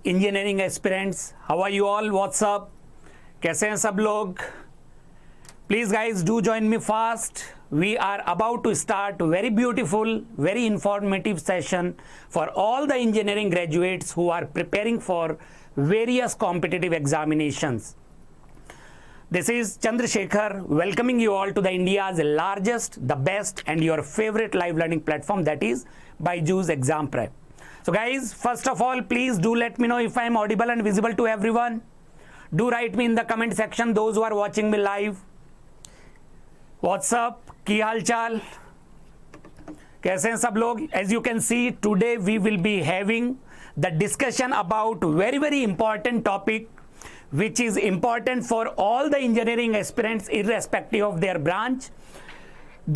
Engineering aspirants, how are you all, what's up, कैसे हैं सब लोग? Please guys do join me fast. We are about to start very beautiful, very informative session for all the engineering graduates who are preparing for various competitive examinations. This is Chandra Shekhar welcoming you all to the India's largest, the best and your favorite live learning platform, that is BYJU'S Exam Prep. So guys, first of all, please do let me know if I am audible and visible to everyone. Do write me in the comment section, those who are watching me live. What's up? की हाल चाल, कैसे हैं सब लोग? As you can see, today we will be having the discussion about very important topic which is important for all the engineering aspirants irrespective of their branch,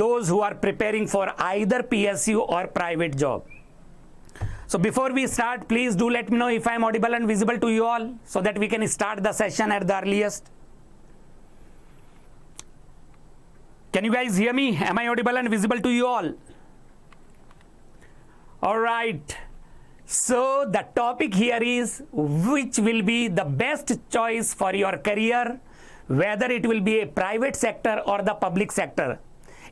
those who are preparing for either PSU or private job. So before we start, please do let me know if I am audible and visible to you all so that we can start the session at the earliest. Can you guys hear me? Am I audible and visible to you all? All right. So the topic here is which will be the best choice for your career, whether it will be a private sector or the public sector.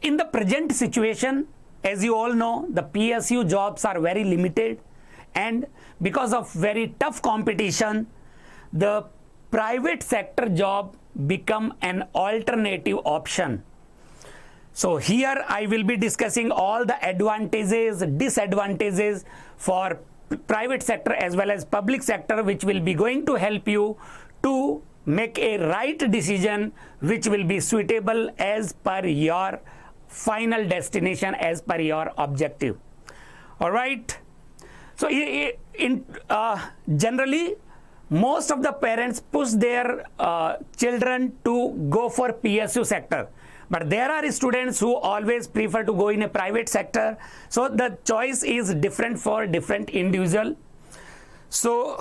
In the present situation, as you all know, the PSU jobs are very limited, and because of very tough competition, the private sector job become an alternative option. So here I will be discussing all the advantages, disadvantages for private sector as well as public sector, which will be going to help you to make a right decision which will be suitable as per your final destination, as per your objective. All right. So generally, most of the parents push their children to go for PSU sector. But there are students who always prefer to go in a private sector. So the choice is different for different individual. So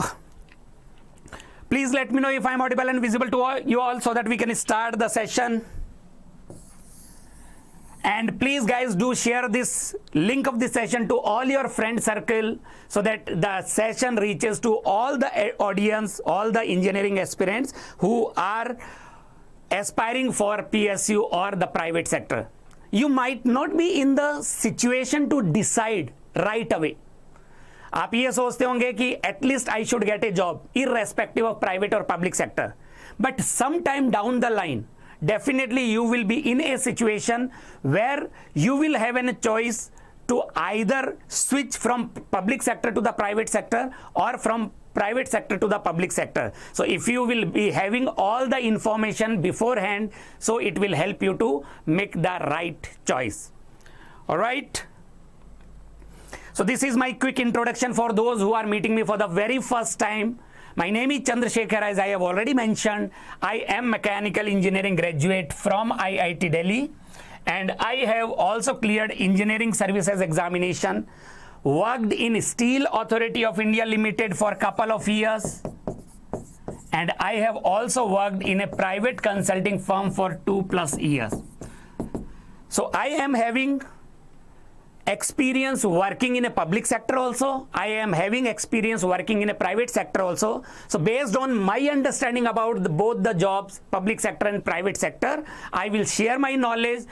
please let me know if I am audible and visible to you all so that we can start the session. And please guys do share this link of the session to all your friend circle so that the session reaches to all the audience, all the engineering aspirants who are aspiring for PSU or the private sector. You might not be in the situation to decide right away. आप ये सोचते होंगे कि at least I should get a job irrespective of private or public sector. But sometime down the line, definitely you will be in a situation where you will have a choice to either switch from public sector to the private sector or from private sector to the public sector. So if you will be having all the information beforehand, so it will help you to make the right choice. All right. So this is my quick introduction for those who are meeting me for the very first time. My name is Chandra Shekhar. As I have already mentioned, I am mechanical engineering graduate from IIT Delhi, and I have also cleared engineering services examination, worked in Steel Authority of India Limited for a couple of years, and I have also worked in a private consulting firm for 2+ years. So I am having experience working in a public sector also. I am having experience working in a private sector also. So based on my understanding about both the jobs, public sector and private sector, I will share my knowledge.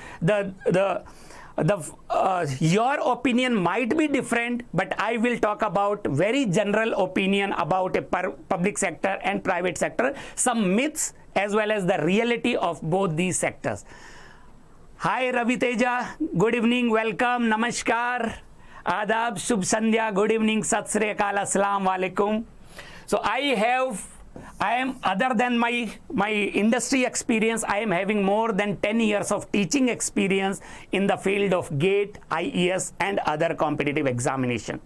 Your opinion might be different, but I will talk about very general opinion about a public sector and private sector, some myths as well as the reality of both these sectors. Hi Ravi Teja, good evening, welcome, namaskar, adab, shubh sandhya, good evening, sat sri akal, assalamu alaikum. So I am, other than my industry experience, I am having more than 10 years of teaching experience in the field of GATE, IES and other competitive examination.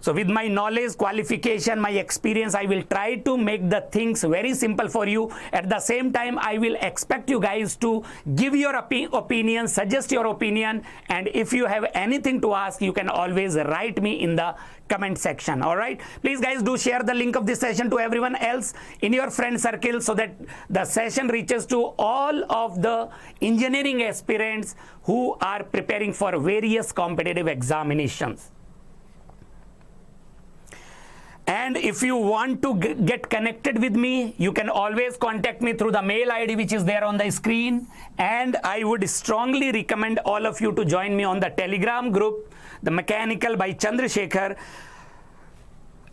So with my knowledge, qualification, my experience, I will try to make the things very simple for you. At the same time, I will expect you guys to give your opinion, suggest your opinion, and if you have anything to ask, you can always write me in the comment section. All right, please guys do share the link of this session to everyone else in your friend circle so that the session reaches to all of the engineering aspirants who are preparing for various competitive examinations. And if you want to get connected with me, you can always contact me through the mail ID which is there on the screen. And I would strongly recommend all of you to join me on the Telegram group, the Mechanical by Chandra, Shekhar.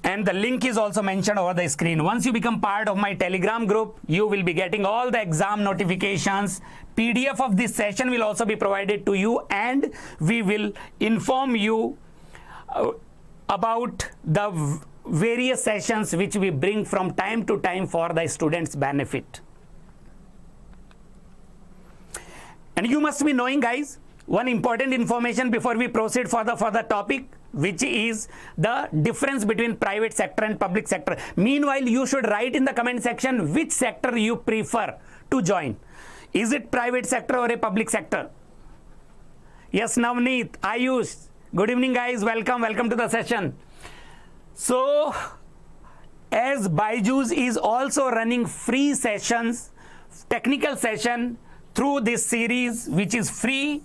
And the link is also mentioned over the screen. Once you become part of my Telegram group, you will be getting all the exam notifications. PDF of this session will also be provided to you, and we will inform you about the various sessions which we bring from time to time for the students' benefit. And you must be knowing, guys, one important information before we proceed for the topic, which is the difference between private sector and public sector. Meanwhile, you should write in the comment section which sector you prefer to join. Is it private sector or a public sector? Yes, Navneet, Ayush. Good evening, guys. Welcome to the session. So, as Byjus is also running free sessions, technical session through this series, which is free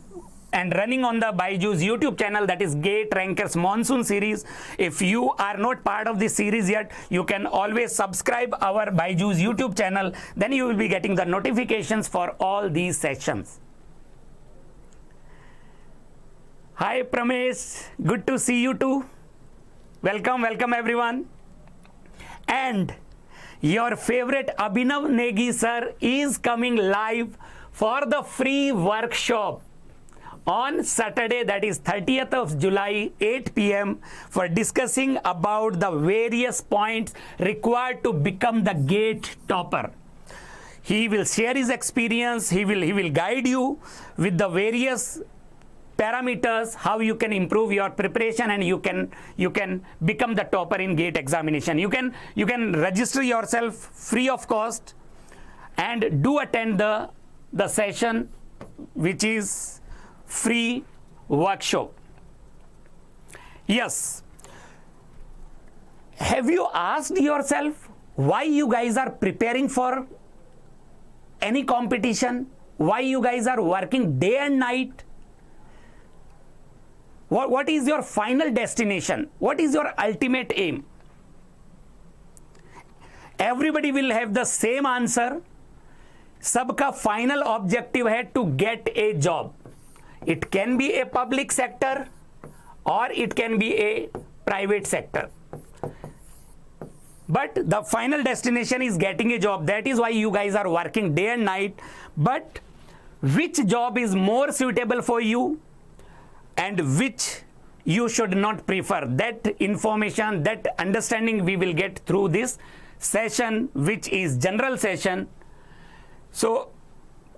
and running on the Byjus YouTube channel, that is GATE Rankers Monsoon series. If you are not part of this series yet, you can always subscribe our Byjus YouTube channel. Then you will be getting the notifications for all these sessions. Hi Pramesh, good to see you too. Welcome everyone. And your favorite Abhinav Negi sir is coming live for the free workshop on Saturday, that is 30th of July, 8 p.m. for discussing about the various points required to become the GATE topper. He will share his experience. He will guide you with the various parameters, how you can improve your preparation and you can become the topper in GATE examination. You can register yourself free of cost and do attend the session, which is free workshop. Yes. Have you asked yourself why you guys are preparing for any competition? Why you guys are working day and night? What is your final destination? What is your ultimate aim? Everybody will have the same answer. सबका final objective है to get a job. It can be a public sector or it can be a private sector. But the final destination is getting a job. That is why you guys are working day and night. But which job is more suitable for you and which you should not prefer? That information, that understanding we will get through this session, which is general session. So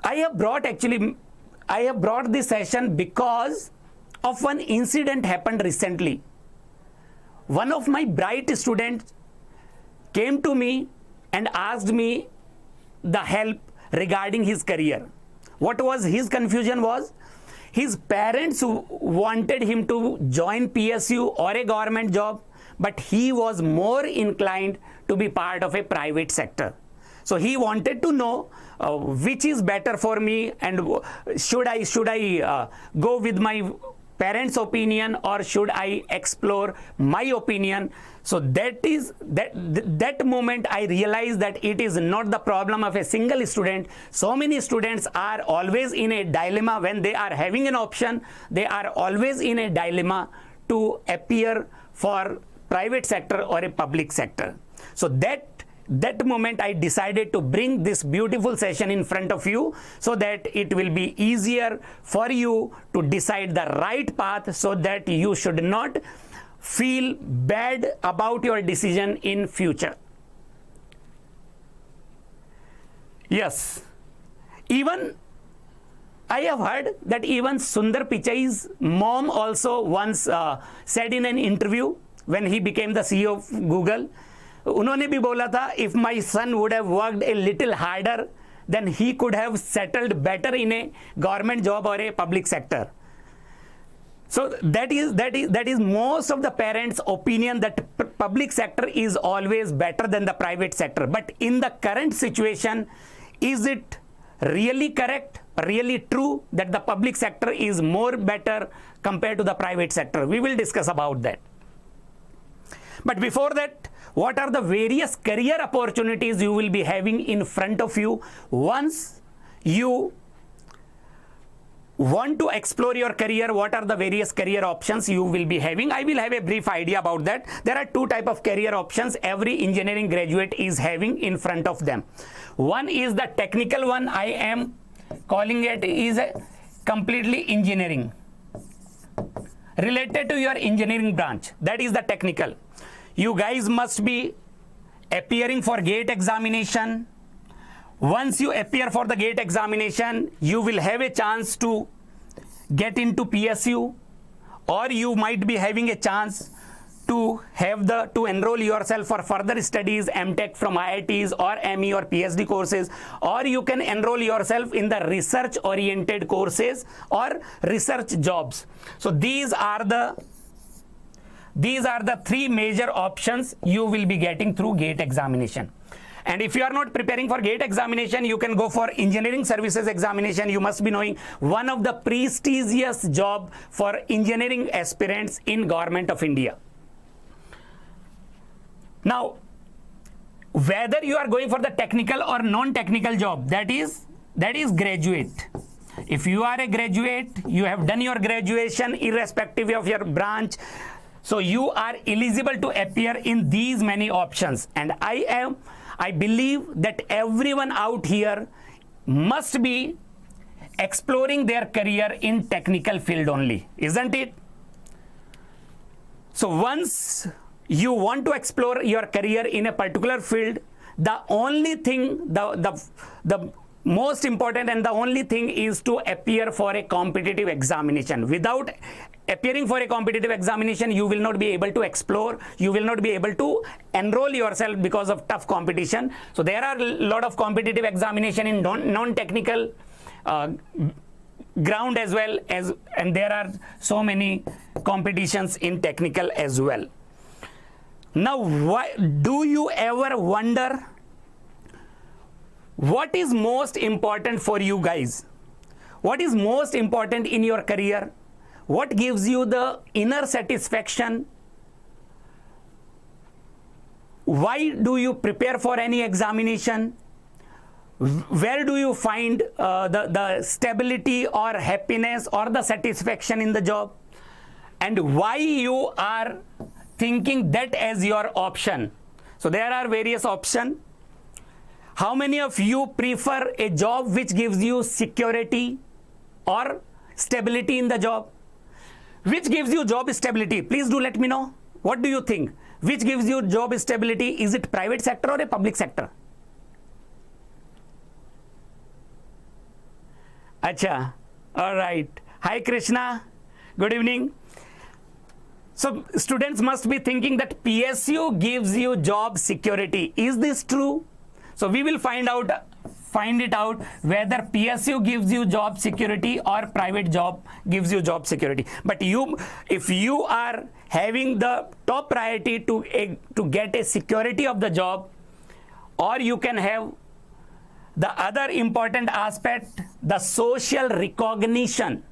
I have brought this session because of one incident happened recently. One of my bright students came to me and asked me the help regarding his career. What was his confusion was, his parents wanted him to join PSU or a government job, but he was more inclined to be part of a private sector. So he wanted to know which is better for me, and should I go with my parents' opinion or should I explore my opinion? So that moment I realized that it is not the problem of a single student. So many students are always in a dilemma when they are having an option. They are always in a dilemma to appear for private sector or a public sector. So that moment I decided to bring this beautiful session in front of you so that it will be easier for you to decide the right path, so that you should not feel bad about your decision in future. Yes, even I have heard that even Sundar Pichai's mom also once said in an interview when he became the CEO of Google, उन्होंने भी बोला था, if my son would have worked a little harder, then he could have settled better in a government job or a public sector. So that is most of the parents' opinion, that public sector is always better than the private sector. But in the current situation, is it really correct, really true that the public sector is more better compared to the private sector? We will discuss about that. But before that, what are the various career opportunities you will be having in front of you once you want to explore your career. What are the various career options you will be having? I will have a brief idea about that. There are two types of career options every engineering graduate is having in front of them. One is the technical one. I am calling it is completely engineering, related to your engineering branch. That is the technical. You guys must be appearing for GATE examination. Once you appear for the GATE examination, you will have a chance to get into PSU, or you might be having a chance to enroll yourself for further studies, MTech from IITs or ME or PhD courses, or you can enroll yourself in the research oriented courses or research jobs. So these are the three major options you will be getting through GATE examination. And if you are not preparing for GATE examination, you can go for engineering services examination. You must be knowing one of the prestigious job for engineering aspirants in Government of India. Now, whether you are going for the technical or non-technical job, that is graduate. If you are a graduate, you have done your graduation irrespective of your branch, so you are eligible to appear in these many options. And I believe that everyone out here must be exploring their career in technical field only, isn't it? So once you want to explore your career in a particular field, the only thing, the most important and the only thing is to appear for a competitive examination. Without appearing for a competitive examination, you will not be able to explore, you will not be able to enroll yourself because of tough competition. So there are a lot of competitive examination in non-technical ground as well as, and there are so many competitions in technical as well. Now, why do you ever wonder what is most important for you guys? What is most important in your career? What gives you the inner satisfaction? Why do you prepare for any examination? Where do you find the stability or happiness or the satisfaction in the job? And why you are thinking that as your option? So there are various options. How many of you prefer a job which gives you security or stability in the job? Which gives you job stability? Please do let me know. What do you think? Which gives you job stability? Is it private sector or a public sector? Acha. All right. Hi Krishna. Good evening. So students must be thinking that PSU gives you job security. Is this true? So we will find it out whether PSU gives you job security or private job gives you job security. But if you are having the top priority to get a security of the job, or you can have the other important aspect, the social recognition.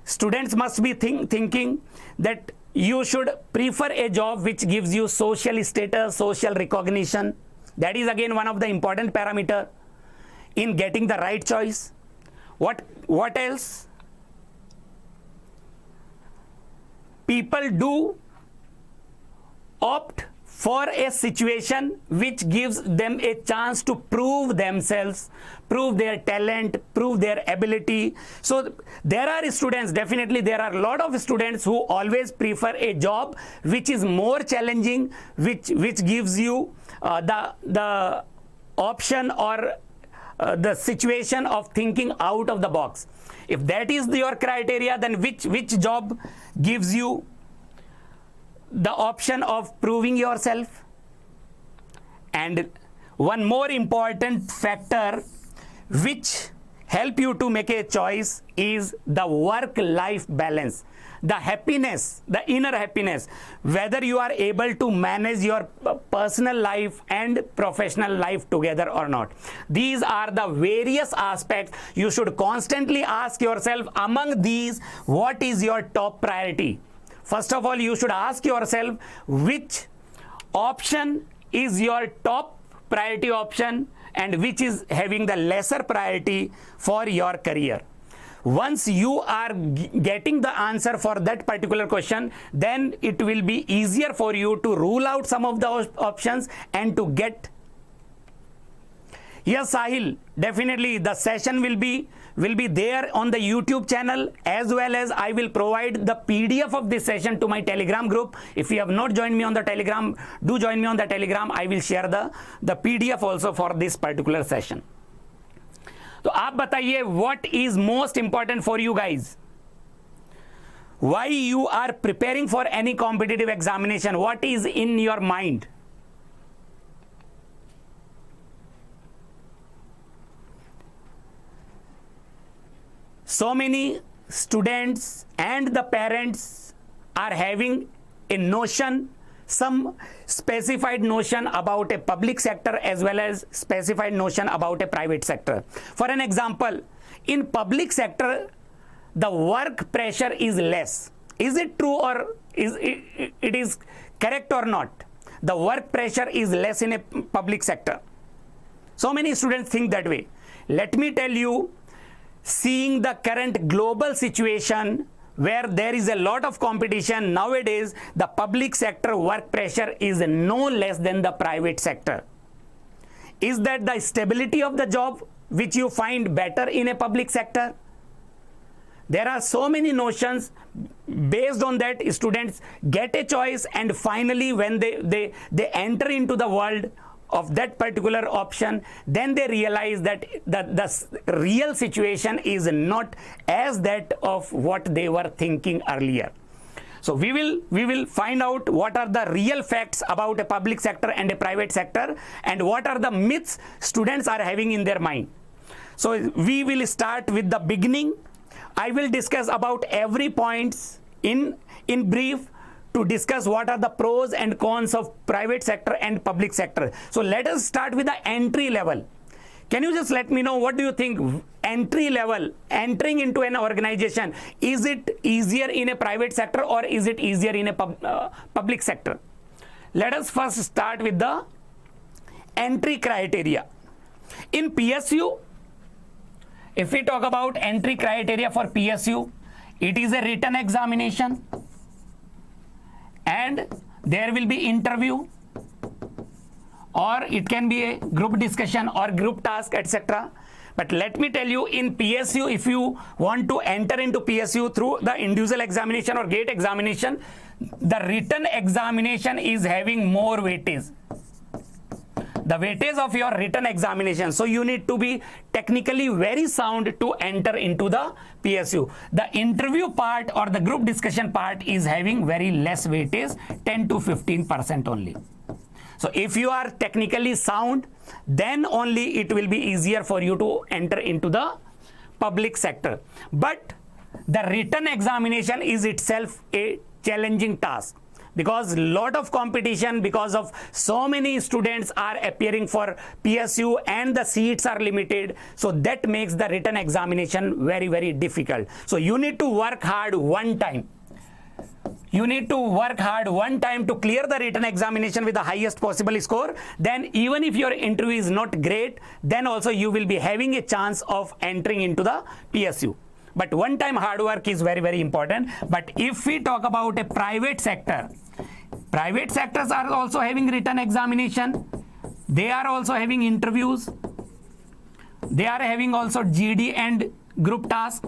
Students must be thinking that you should prefer a job which gives you social status, social recognition. That is again one of the important parameter in getting the right choice. What else? People do opt for a situation which gives them a chance to prove themselves, prove their talent, prove their ability. So there are students, definitely there are a lot of students who always prefer a job which is more challenging, which gives you the option or the situation of thinking out of the box. If that is your criteria, then which job gives you the option of proving yourself? And one more important factor which help you to make a choice is the work-life balance, the happiness, the inner happiness, whether you are able to manage your personal life and professional life together or not. These are the various aspects you should constantly ask yourself. Among these, what is your top priority? First of all, you should ask yourself which option is your top priority option and which is having the lesser priority for your career. Once you are getting the answer for that particular question, then it will be easier for you to rule out some of the options and to get. Yes, Sahil, definitely the session will be there on the YouTube channel, as well as I will provide the PDF of this session to my Telegram group. If you have not joined me on the Telegram, do join me on the Telegram. I will share the PDF also for this particular session. तो आप बताइए what is most important for you guys? Why you are preparing for any competitive examination? What is in your mind? So many students and the parents are having a notion, some specified notion about a public sector as well as specified notion about a private sector. For an example, in public sector, the work pressure is less. Is it true or is it is correct or not? The work pressure is less in a public sector. So many students think that way. Let me tell you, seeing the current global situation where there is a lot of competition nowadays, the public sector work pressure is no less than the private sector. Is that the stability of the job which you find better in a public sector? There are so many notions. Based on that, students get a choice, and finally when they enter into the world of that particular option, then they realize that the real situation is not as that of what they were thinking earlier. So we will find out what are the real facts about a public sector and a private sector, and what are the myths students are having in their mind. So we will start with the beginning. I will discuss about every points in brief, to discuss what are the pros and cons of private sector and public sector. So let us start with the entry level. Can you just let me know, what do you think? Entry level, entering into an organization, is it easier in a private sector or is it easier in a public sector? Let us first start with the entry criteria. In PSU, if we talk about entry criteria for PSU, it is a written examination, and there will be interview, or it can be a group discussion or group task, etc. But let me tell you, in PSU, if you want to enter into PSU through the individual examination or GATE examination, the written examination is having more weightage. The weightage of your written examination. So you need to be technically very sound to enter into the PSU. The interview part or the group discussion part is having very less weightage, 10 to 15% only. So if you are technically sound, then only it will be easier for you to enter into the public sector. But the written examination is itself a challenging task, because lot of competition, because of so many students are appearing for PSU and the seats are limited. So that makes the written examination very, very difficult. So you need to work hard one time. You need to work hard one time to clear the written examination with the highest possible score. Then even if your interview is not great, then also you will be having a chance of entering into the PSU. But one time hard work is very, very important. But if we talk about a private sector, private sectors are also having written examination. They are also having interviews. They are having also GD and group task.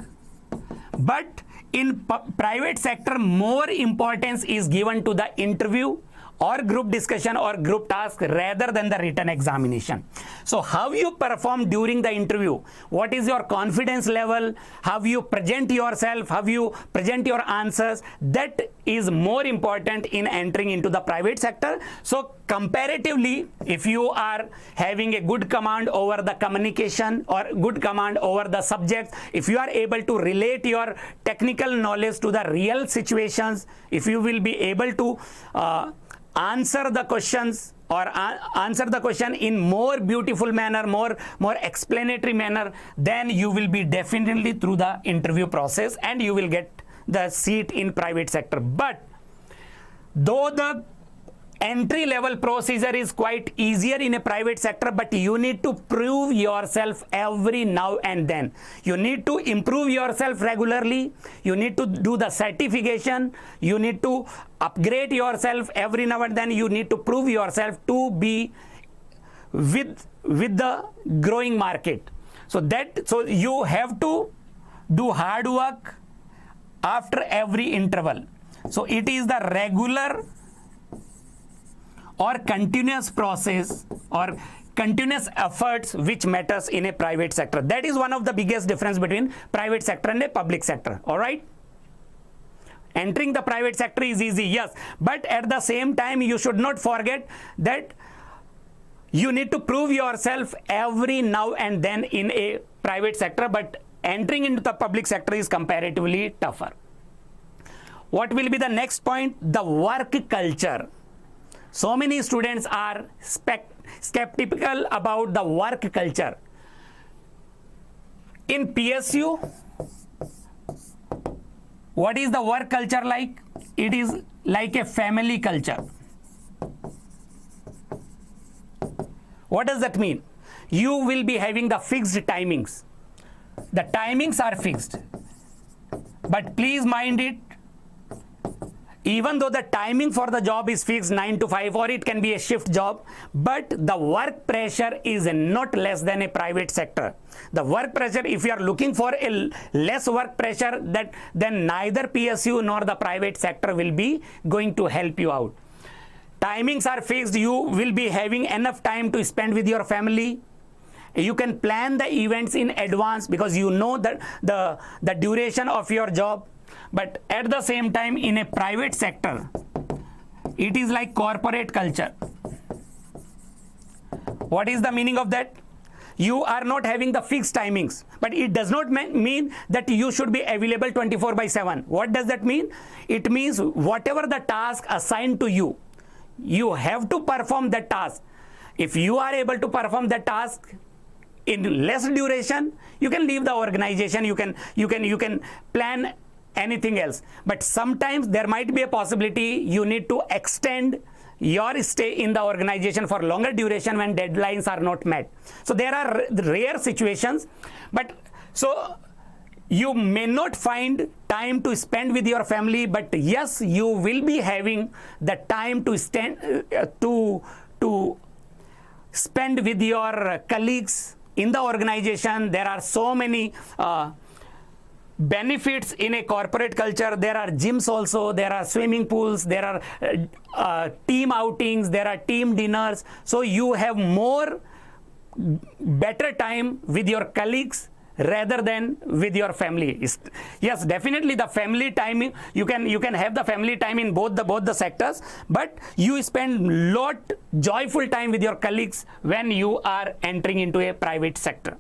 But in private sector, more importance is given to the interview or group discussion or group task rather than the written examination. So how you perform during the interview, what is your confidence level, how you present yourself, how you present your answers, that is more important in entering into the private sector. So comparatively, if you are having a good command over the communication or good command over the subject, if you are able to relate your technical knowledge to the real situations, if you will be able to answer the questions or answer the question in more beautiful manner, more explanatory manner, then you will be definitely through the interview process and you will get the seat in private sector. But though the entry level procedure is quite easier in a private sector, but you need to prove yourself every now and then. You need to improve yourself regularly. You need to do the certification. You need to upgrade yourself every now and then. You need to prove yourself to be with the growing market. So you have to do hard work after every interval. So it is the regular or continuous process or continuous efforts which matters in a private sector. That is one of the biggest difference between private sector and a public sector. All right. Entering the private sector is easy, yes, but at the same time you should not forget that you need to prove yourself every now and then in a private sector, but entering into the public sector is comparatively tougher. What will be the next point? The work culture. So many students are skeptical about the work culture. In PSU, what is the work culture like? It is like a family culture. What does that mean? You will be having the fixed timings. The timings are fixed. But please mind it, even though the timing for the job is fixed 9 to 5 or it can be a shift job, but the work pressure is not less than a private sector. The work pressure, if you are looking for a less work pressure, then neither PSU nor the private sector will be going to help you out. Timings are fixed. You will be having enough time to spend with your family. You can plan the events in advance because you know that the duration of your job. But at the same time, in a private sector, it is like corporate culture. What is the meaning of that? You are not having the fixed timings, but it does not mean that you should be available 24/7. What does that mean? It means whatever the task assigned to you, you have to perform that task. If you are able to perform that task in less duration, you can leave the organization. You can plan anything else. But sometimes there might be a possibility you need to extend your stay in the organization for longer duration when deadlines are not met. So there are rare situations, but so you may not find time to spend with your family, but yes, you will be having the time to spend with your colleagues in the organization. There are so many benefits in a corporate culture. There are gyms also, there are swimming pools, there are team outings, there are team dinners. So you have better time with your colleagues rather than with your family. Yes, definitely the family time, you can have the family time in both the sectors, but you spend lot joyful time with your colleagues when you are entering into a private sector.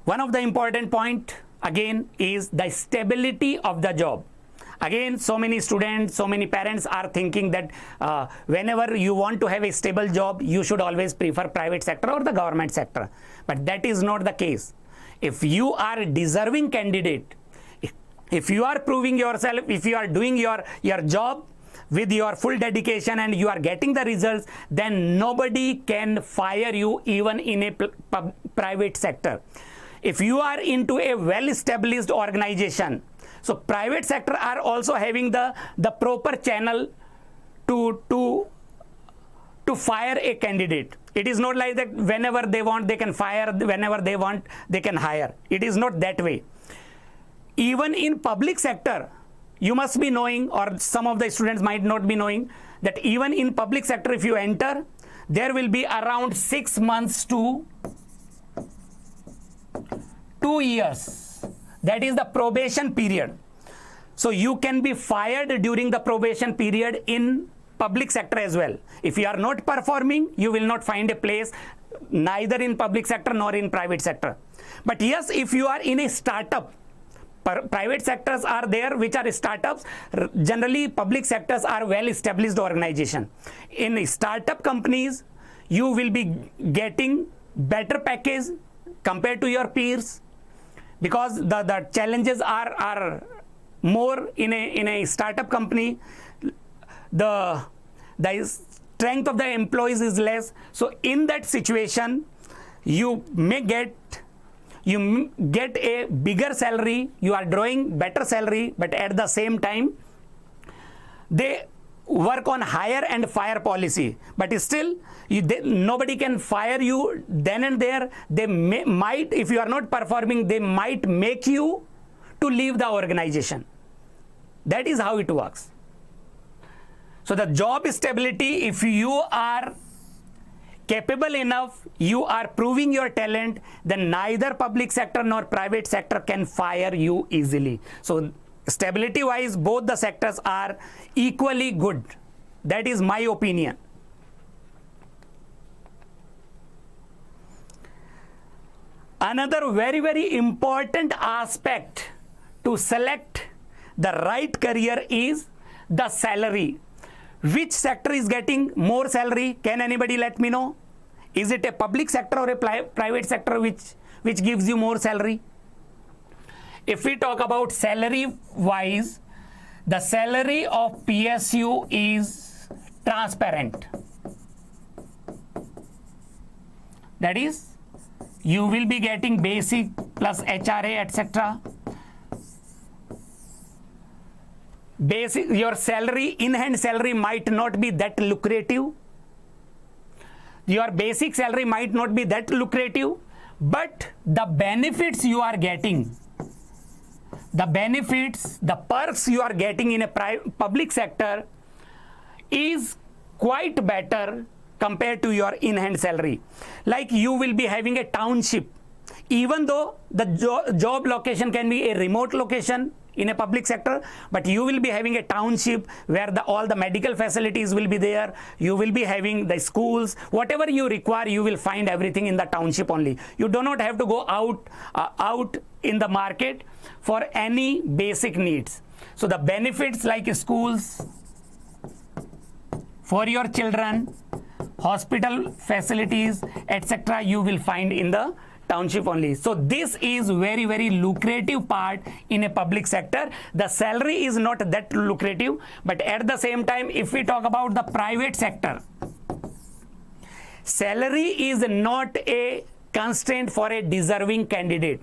One of the important point again is the stability of the job. Again, so many students, so many parents are thinking that whenever you want to have a stable job, you should always prefer private sector or the government sector. But that is not the case. If you are a deserving candidate, if you are proving yourself, if you are doing your job with your full dedication and you are getting the results, then nobody can fire you even in a private sector. If you are into a well-established organization, so private sector are also having the proper channel to fire a candidate. It is not like that whenever they want they can fire, whenever they want they can hire. It is not that way. Even in public sector, you must be knowing, or some of the students might not be knowing, that even in public sector, if you enter, there will be around 6 months to 2 years. That is the probation period. So you can be fired during the probation period in public sector as well. If you are not performing, you will not find a place neither in public sector nor in private sector. But yes, if you are in a startup, private sectors are there which are startups. Generally, public sectors are well-established organization. In startup companies, you will be getting better package compared to your peers, because the challenges are more in a startup company. The strength of the employees is less. So in that situation, you may get a bigger salary, you are drawing better salary, but at the same time they work on hire and fire policy, but still nobody can fire you then and there. They might, if you are not performing, they might make you to leave the organization. That is how it works. So the job stability, if you are capable enough, you are proving your talent, then neither public sector nor private sector can fire you easily. So stability wise, both the sectors are equally good. That is my opinion. Another very, very important aspect to select the right career is the salary. Which sector is getting more salary? Can anybody let me know? Is it a public sector or a private sector which gives you more salary? If we talk about salary wise, the salary of PSU is transparent. That is, you will be getting basic plus HRA, etc. Basic, your salary, in-hand salary might not be that lucrative. Your basic salary might not be that lucrative, but the benefits you are getting, the benefits, the perks you are getting in a public sector is quite better compared to your in-hand salary. Like you will be having a township, even though the job location can be a remote location in a public sector, but you will be having a township where all the medical facilities will be there. You will be having the schools, whatever you require, you will find everything in the township only. You do not have to go out in the market for any basic needs. So the benefits like schools for your children, hospital facilities, etc., you will find in the township only. So this is very, very lucrative part in a public sector. The salary is not that lucrative, but at the same time, if we talk about the private sector, salary is not a constraint for a deserving candidate.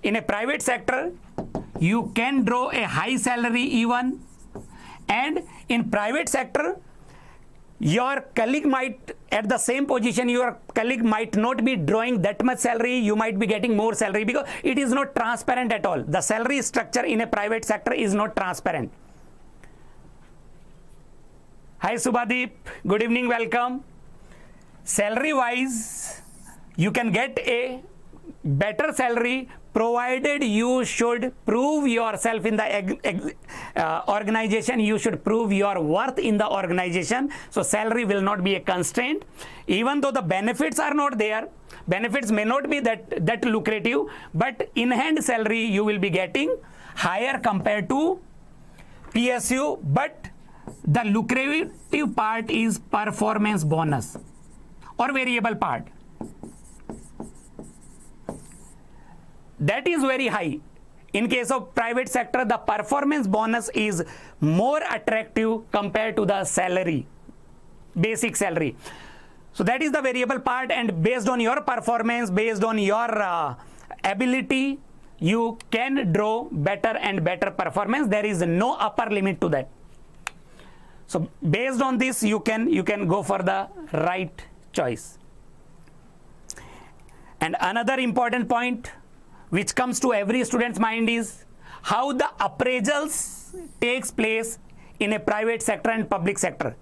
In a private sector, you can draw a high salary even, and in private sector, your colleague might, at the same position, your colleague might not be drawing that much salary. You might be getting more salary because it is not transparent at all. The salary structure in a private sector is not transparent. Hi Subhadeep, good evening, welcome. Salary wise, you can get a better salary provided you should prove yourself in the organization. You should prove your worth in the organization. So salary will not be a constraint. Even though the benefits are not there, benefits may not be that lucrative, but in hand salary you will be getting higher compared to PSU. But the lucrative part is performance bonus or variable part. That is very high. In case of private sector, the performance bonus is more attractive compared to the salary, basic salary. So that is the variable part, and based on your performance, based on your ability, you can draw better and better performance. There is no upper limit to that. So based on this, you can go for the right choice. And another important point which comes to every student's mind is how the appraisals takes place in a private sector and public sector.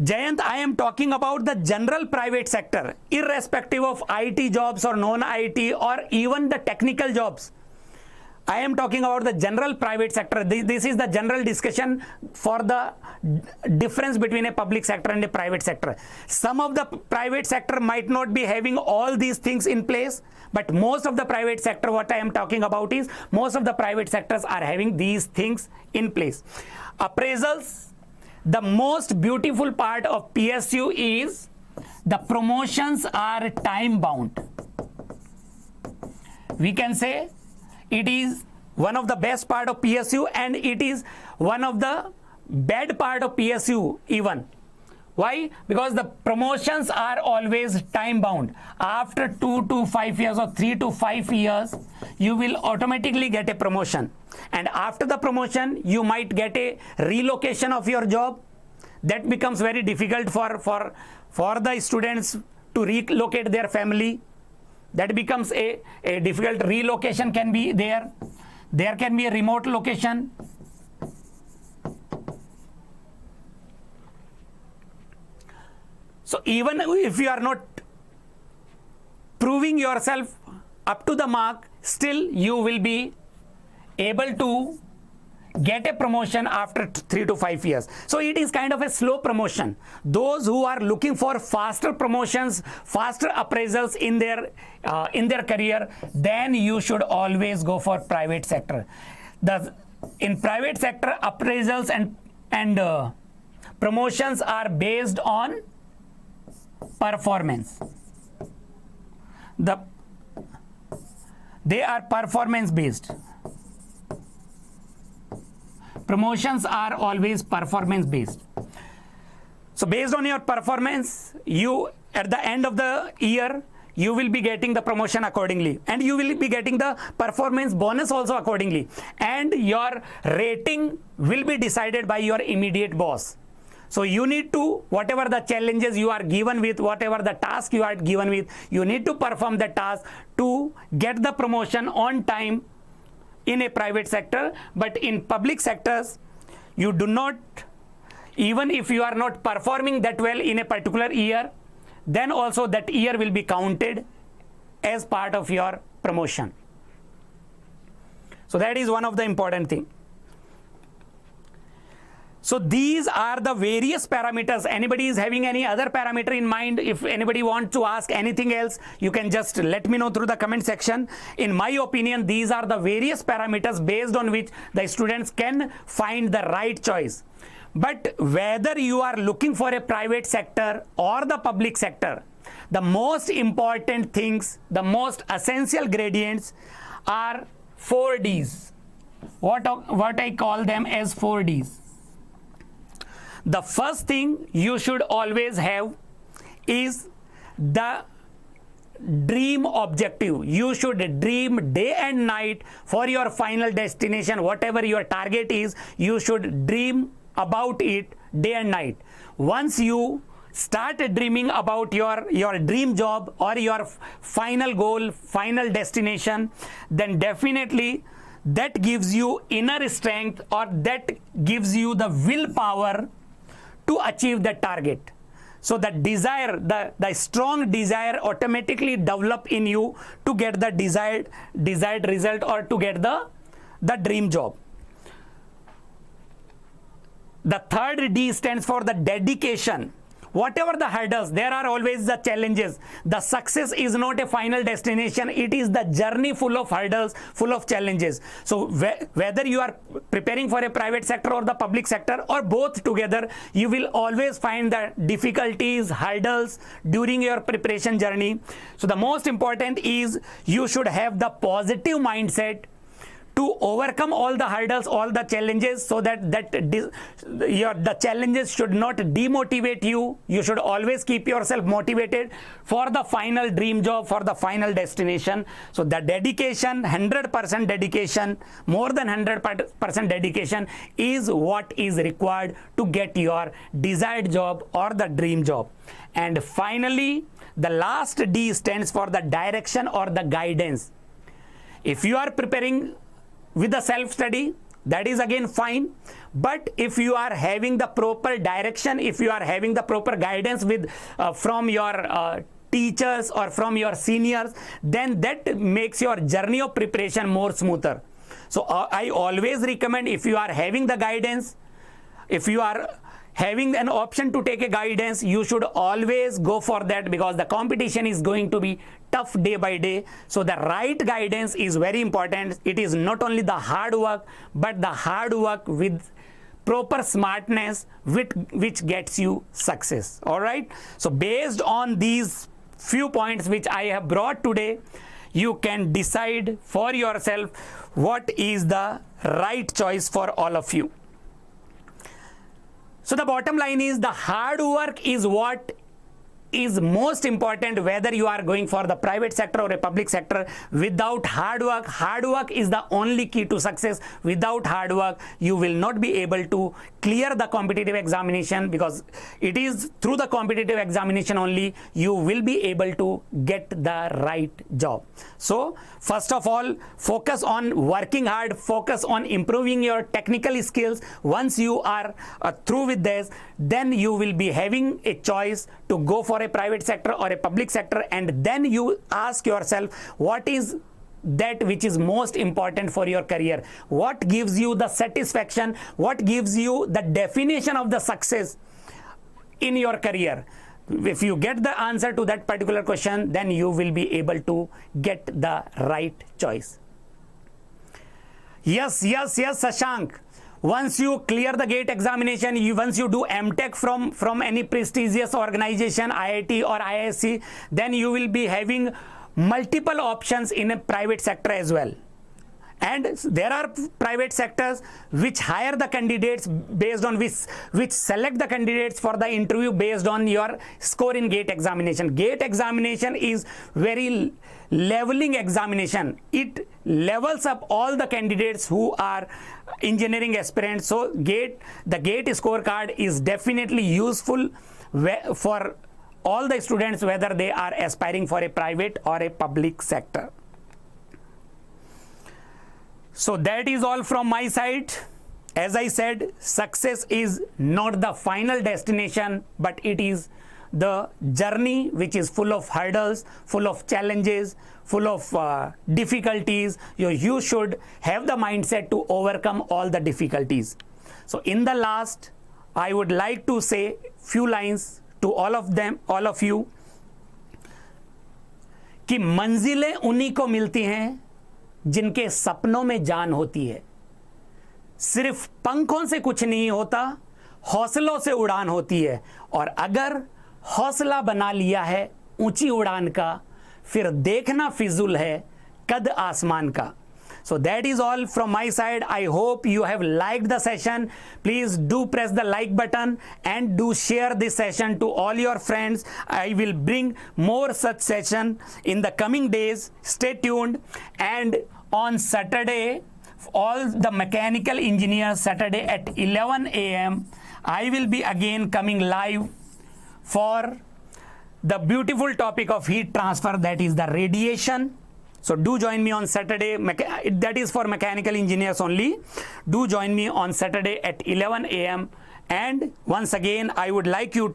Jayant, I am talking about the general private sector, irrespective of IT jobs or non-IT or even the technical jobs. I am talking about the general private sector. This is the general discussion for the difference between a public sector and a private sector. Some of the private sector might not be having all these things in place, but most of the private sector, what I am talking about is, most of the private sectors are having these things in place. Appraisals, the most beautiful part of PSU is the promotions are time bound. we can say it is one of the best part of PSU, and it is one of the bad part of PSU even. Why? Because the promotions are always time bound. After 2 to 5 years or 3 to 5 years, you will automatically get a promotion. And after the promotion, you might get a relocation of your job. That becomes very difficult for the students to relocate their family. That becomes a difficult. Relocation can be there. There can be a remote location. So even if you are not proving yourself up to the mark, still you will be able to get a promotion after 3 to 5 years. So it is kind of a slow promotion. Those who are looking for faster promotions, faster appraisals in their career, then you should always go for private sector. In private sector, appraisals and promotions are based on performance. They are performance based. Promotions are always performance based. So based on your performance, you at the end of the year, you will be getting the promotion accordingly, and you will be getting the performance bonus also accordingly, and your rating will be decided by your immediate boss. So you need to, whatever the challenges you are given with, whatever the task you are given with, you need to perform the task to get the promotion on time in a private sector. But in public sectors, you do not, even if you are not performing that well in a particular year, then also that year will be counted as part of your promotion. So that is one of the important things. So these are the various parameters. Anybody is having any other parameter in mind? If anybody wants to ask anything else, you can just let me know through the comment section. In my opinion, these are the various parameters based on which the students can find the right choice. But whether you are looking for a private sector or the public sector, the most important things, the most essential gradients are 4 Ds. What I call them as 4 Ds. The first thing you should always have is the dream objective. You should dream day and night for your final destination. Whatever your target is, you should dream about it day and night. Once you start dreaming about your dream job or your final goal, final destination, then definitely that gives you inner strength, or that gives you the willpower to achieve that target. So the desire, the strong desire automatically develop in you to get the desired result, or to get the dream job. The third D stands for the dedication. Whatever the hurdles, there are always the challenges. The success is not a final destination. It is the journey full of hurdles, full of challenges. So whether you are preparing for a private sector or the public sector, or both together, you will always find the difficulties, hurdles during your preparation journey. So the most important is you should have the positive mindset to overcome all the hurdles, all the challenges, so that the challenges should not demotivate you. You should always keep yourself motivated for the final dream job, for the final destination. So the dedication, 100% dedication, more than 100% dedication is what is required to get your desired job or the dream job. And finally, the last D stands for the direction or the guidance. If you are preparing with the self-study, that is again fine. But if you are having the proper direction, if you are having the proper guidance from your teachers or from your seniors, then that makes your journey of preparation more smoother. So I always recommend, if you are having the guidance, if you are having an option to take a guidance, you should always go for that, because the competition is going to be tough day by day. So the right guidance is very important. It is not only the hard work, but the hard work with proper smartness which gets you success. All right. So based on these few points which I have brought today, you can decide for yourself what is the right choice for all of you. So the bottom line is the hard work is what is most important, whether you are going for the private sector or a public sector. Without hard work is the only key to success. Without hard work, you will not be able to clear the competitive examination, because it is through the competitive examination only you will be able to get the right job. So first of all, focus on working hard, focus on improving your technical skills. Once you are through with this, then you will be having a choice to go for a private sector or a public sector, and then you ask yourself what is that which is most important for your career, what gives you the satisfaction, what gives you the definition of the success in your career. If you get the answer to that particular question, then you will be able to get the right choice. Yes, Shashank. Once you clear the GATE examination, once you do MTech from any prestigious organization, IIT or IISc, then you will be having multiple options in a private sector as well. And there are private sectors which hire the candidates based on which select the candidates for the interview based on your score in GATE examination. GATE examination is very leveling examination. It levels up all the candidates who are engineering aspirants. So the GATE scorecard is definitely useful for all the students, whether they are aspiring for a private or a public sector. So that is all from my side. As I said, success is not the final destination, but it is the journey which is full of hurdles, full of challenges, full of difficulties. You should have the mindset to overcome all the difficulties. So in the last, I would like to say few lines to all of you, कि मंजिलें उन्हीं को मिलती हैं जिनके सपनों में जान होती है. सिर्फ पंखों से कुछ नहीं होता, हौसलों से उड़ान होती है. और अगर हौसला बना लिया है ऊंची उड़ान का, फिर देखना फिजूल है कद आसमान का. So that is all from my side. I hope you have liked the session. Please do press the like button and do share this session to all your friends. I will bring more such session in the coming days. Stay tuned. And on Saturday, all the mechanical engineers, Saturday at 11 a.m. I will be again coming live for the beautiful topic of heat transfer, that is the radiation. So do join me on Saturday. That is for mechanical engineers only. Do join me on Saturday at 11 a.m. And once again, I would like you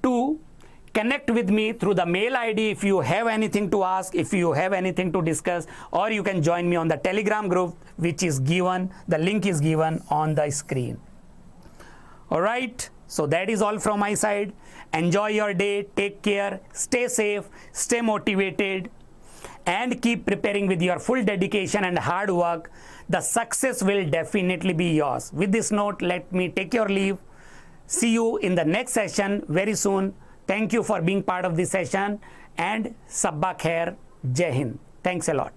to connect with me through the mail ID if you have anything to ask, if you have anything to discuss, or you can join me on the Telegram group, which is given. The link is given on the screen. All right. So that is all from my side. Enjoy your day. Take care. Stay safe. Stay motivated. And keep preparing with your full dedication and hard work. The success will definitely be yours. With this note, let me take your leave. See you in the next session very soon. Thank you for being part of this session, and Sabba Khair. Jai Hind. Thanks a lot.